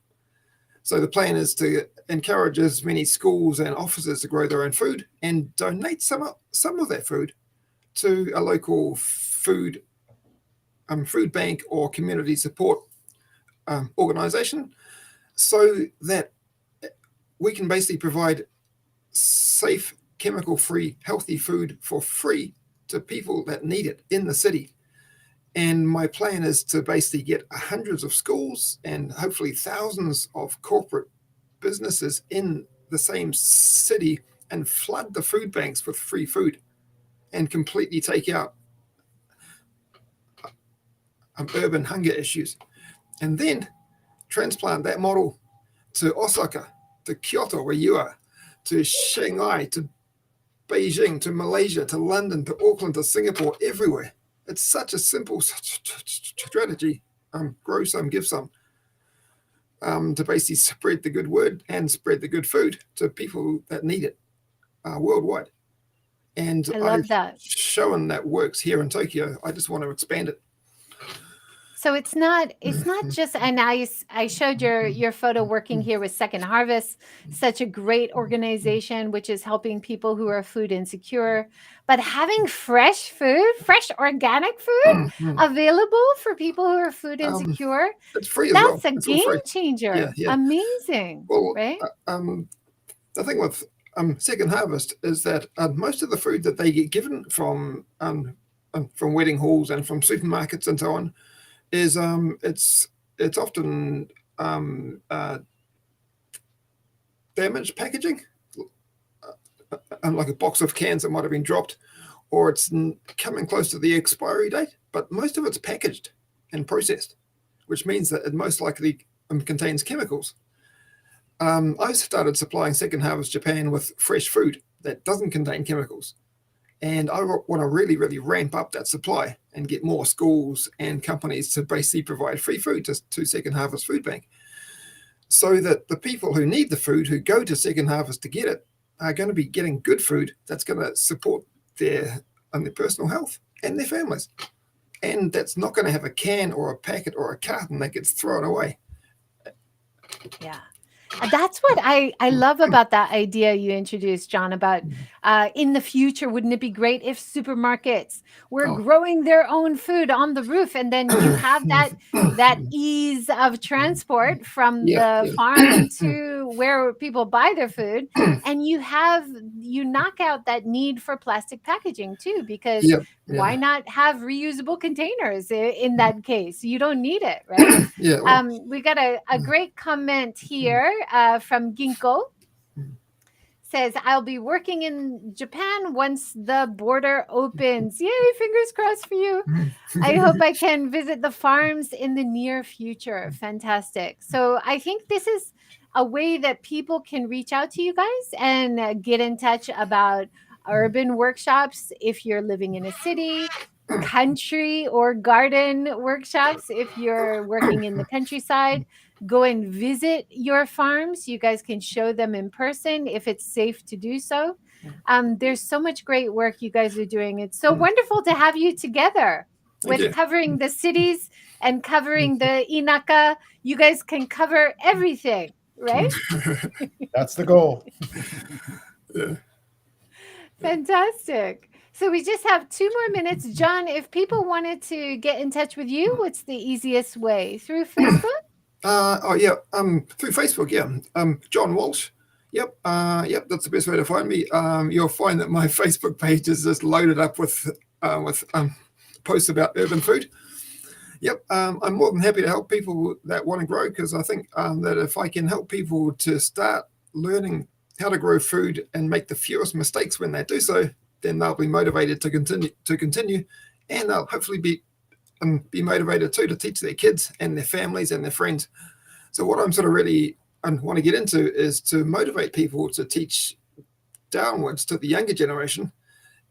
So the plan is to encourage as many schools and offices to grow their own food, and donate some of that food to a local food bank or community support organization, so that we can basically provide safe, chemical-free, healthy food for free to people that need it in the city. And my plan is to basically get hundreds of schools and hopefully thousands of corporate businesses in the same city, and flood the food banks with free food, and completely take out urban hunger issues. And then transplant that model to Osaka, to Kyoto, where you are, to Shanghai, to Beijing, to Malaysia, to London, to Auckland, to Singapore, everywhere. It's such a simple strategy. Grow some, give some. To basically spread the good word and spread the good food to people that need it. worldwide. And I love I've that. shown that works here in Tokyo. I just want to expand it. So it's not just, and I showed your photo working here with Second Harvest, such a great organization which is helping people who are food insecure, but having fresh food, fresh organic food available for people who are food insecure, It's free as that's well. a It's all game free. changer. Yeah. Amazing. Well, right? The thing with Second Harvest is that most of the food that they get given from wedding halls and from supermarkets and so on is it's often damaged packaging, like a box of cans that might have been dropped, or it's coming close to the expiry date. But most of it's packaged and processed, which means that it most likely contains chemicals. I started supplying Second Harvest Japan with fresh food that doesn't contain chemicals. And I want to really, really ramp up that supply and get more schools and companies to basically provide free food to Second Harvest Food Bank, so that the people who need the food, who go to Second Harvest to get it, are going to be getting good food that's going to support their personal health and their families. And that's not going to have a can or a packet or a carton that gets thrown away. Yeah. That's what I love about that idea you introduced, John, about in the future, wouldn't it be great if supermarkets were growing their own food on the roof, and then you have that ease of transport from the farm to where people buy their food, and you knock out that need for plastic packaging too, because why not have reusable containers in that case? You don't need it, right? We got a great comment here from Ginkgo. Says, I'll be working in Japan once the border opens. Yay, fingers crossed for you. I hope I can visit the farms in the near future. Fantastic. So I think this is a way that people can reach out to you guys and get in touch about urban workshops if you're living in a city, country or garden workshops if you're working in the countryside. Go and visit your farms. You guys can show them in person if it's safe to do so. There's so much great work you guys are doing. It's so wonderful to have you together with covering the cities and covering the inaka. You guys can cover everything, right? That's the goal. Fantastic. So we just have 2 more minutes. John, if people wanted to get in touch with you, what's the easiest way? Through Facebook? Through Facebook, Jon Walsh. Yep, that's the best way to find me. You'll find that my Facebook page is just loaded up with posts about urban food. Yep, I'm more than happy to help people that want to grow, because I think that if I can help people to start learning how to grow food and make the fewest mistakes when they do so, then they'll be motivated to continue, and they'll hopefully be motivated too to teach their kids and their families and their friends. So what I'm sort of really want to get into is to motivate people to teach downwards to the younger generation,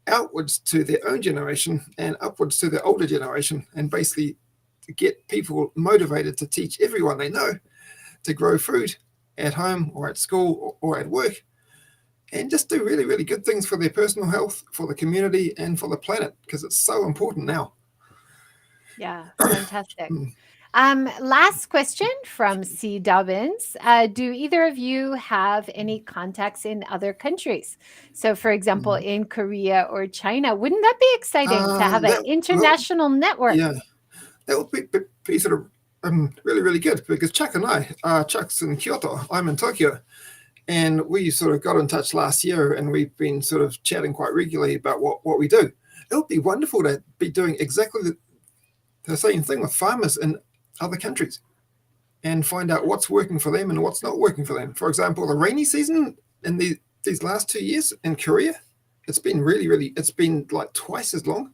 outwards to their own generation, and upwards to the older generation, and basically get people motivated to teach everyone they know to grow food at home or at school or at work, and just do really, really good things for their personal health, for the community, and for the planet, because it's so important now. Yeah, fantastic. Last question from C. Dobbins. Do either of you have any contacts in other countries? So, for example, in Korea or China, wouldn't that be exciting to have an international network? Yeah, that would be sort of really, really good, because Chuck and I, Chuck's in Kyoto, I'm in Tokyo, and we sort of got in touch last year, and we've been sort of chatting quite regularly about what we do. It would be wonderful to be doing exactly the same thing with farmers in other countries and find out what's working for them and what's not working for them. For example, the rainy season in these last 2 years in Korea, it's been it's been like twice as long.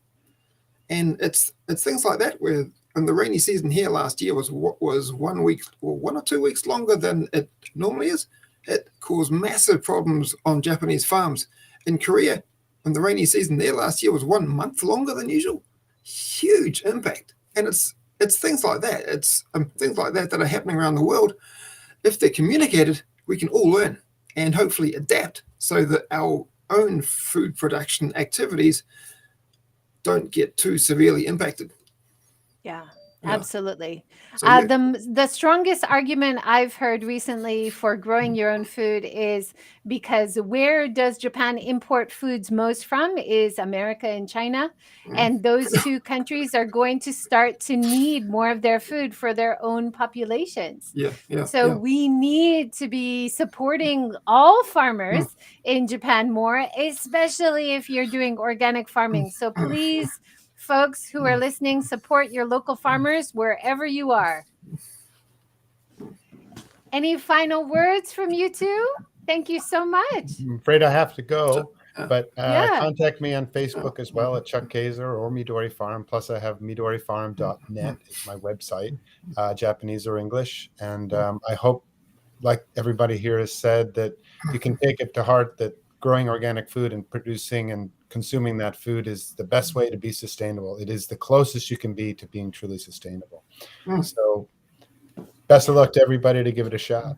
And it's things like that, where in the rainy season here last year was 1 week or 1 or 2 weeks longer than it normally is. It caused massive problems on Japanese farms. In Korea, in the rainy season there last year was 1 month longer than usual. Huge impact. And it's things like that. It's things like that are happening around the world. If they're communicated, we can all learn and hopefully adapt, so that our own food production activities don't get too severely impacted. Yeah, Yeah. absolutely. So, yeah. The strongest argument I've heard recently for growing your own food is because where does Japan import foods most from is America and China. And those two countries are going to start to need more of their food for their own populations. So we need to be supporting all farmers in Japan more, especially if you're doing organic farming. So please, folks who are listening, support your local farmers wherever you are. Any final words from you two? Thank you so much. I'm afraid I have to go, but Yeah. contact me on Facebook as well at Chuck Kayser or Midori Farm. Plus, I have midorifarm.net is my website, Japanese or English. And I hope, like everybody here has said, that you can take it to heart that growing organic food and producing and consuming that food is the best way to be sustainable. It is the closest you can be to being truly sustainable. So best of luck to everybody to give it a shot.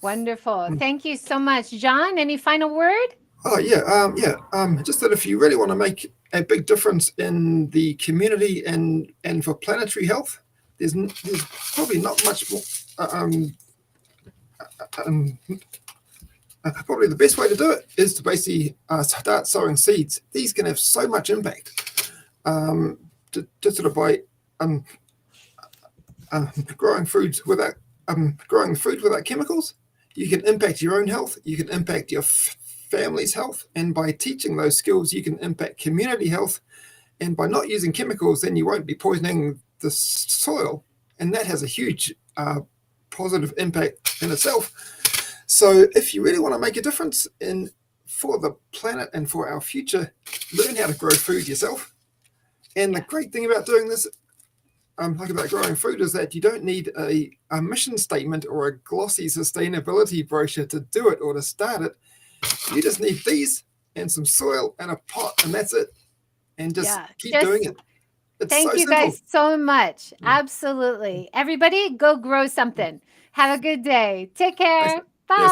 Wonderful. Thank you so much. Jon, any final word? Oh, just that if you really want to make a big difference in the community and for planetary health, there's probably not much more. Probably the best way to do it is to basically start sowing seeds. These can have so much impact. Just sort of by growing food without chemicals, you can impact your own health. You can impact your family's health, and by teaching those skills, you can impact community health. And by not using chemicals, then you won't be poisoning the soil, and that has a huge positive impact in itself. So if you really want to make a difference for the planet and for our future, learn how to grow food yourself. And the great thing about doing this, like about growing food, is that you don't need a mission statement or a glossy sustainability brochure to do it or to start it. You just need these and some soil and a pot, and that's it. And just keep doing it. It's thank you simple. guys so much. Absolutely. Everybody go grow something. Have a good day. Take care. Bye.